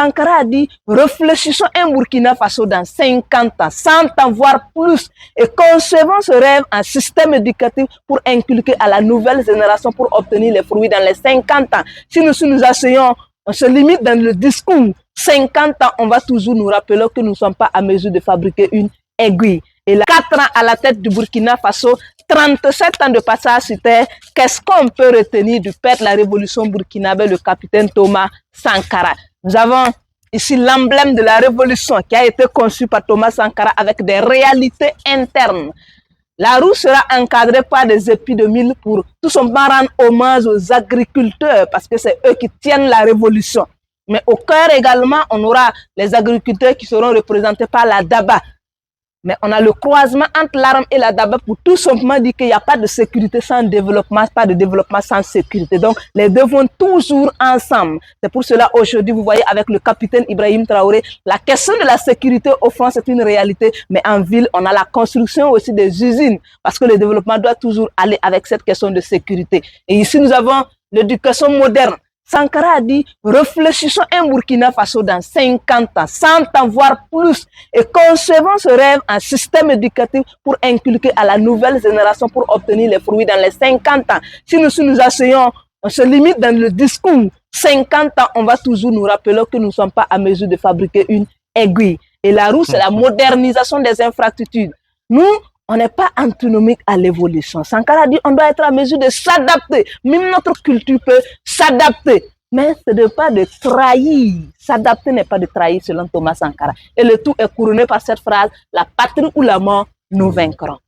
Sankara a dit, réfléchissons un Burkina Faso dans 50 ans, 100 ans, voire plus, et concevons ce rêve en système éducatif pour inculquer à la nouvelle génération pour obtenir les fruits dans les 50 ans. Si nous asseyons, on se limite dans le discours, 50 ans, on va toujours nous rappeler que nous ne sommes pas à mesure de fabriquer une aiguille. Et là, 4 ans à la tête du Burkina Faso, 37 ans de passage sur terre, qu'est-ce qu'on peut retenir du père de la révolution burkinabé, le capitaine Thomas Sankara? Nous avons ici l'emblème de la révolution qui a été conçu par Thomas Sankara avec des réalités internes. La roue sera encadrée par des épis de mille pour tout simplement rendre hommage aux agriculteurs parce que c'est eux qui tiennent la révolution. Mais au cœur également, on aura les agriculteurs qui seront représentés par la Daba. Mais on a le croisement entre l'arme et la Daba pour tout simplement dire qu'il n'y a pas de sécurité sans développement, pas de développement sans sécurité. Donc, les deux vont toujours ensemble. C'est pour cela, aujourd'hui, vous voyez, avec le capitaine Ibrahim Traoré, la question de la sécurité, au fond, c'est une réalité. Mais en ville, on a la construction aussi des usines parce que le développement doit toujours aller avec cette question de sécurité. Et ici, nous avons l'éducation moderne. Sankara a dit, réfléchissons un Burkina Faso dans 50 ans, 100 ans, voire plus, et concevons ce rêve en système éducatif pour inculquer à la nouvelle génération pour obtenir les fruits dans les 50 ans. Si nous asseyons, on se limite dans le discours, 50 ans, on va toujours nous rappeler que nous ne sommes pas à mesure de fabriquer une aiguille. Et la roue, c'est la modernisation des infrastructures. Nous, on n'est pas antinomique à l'évolution. Sankara dit on doit être à mesure de s'adapter. Même notre culture peut s'adapter. Mais ce n'est pas de trahir. S'adapter n'est pas de trahir selon Thomas Sankara. Et le tout est couronné par cette phrase, la patrie ou la mort, nous vaincrons.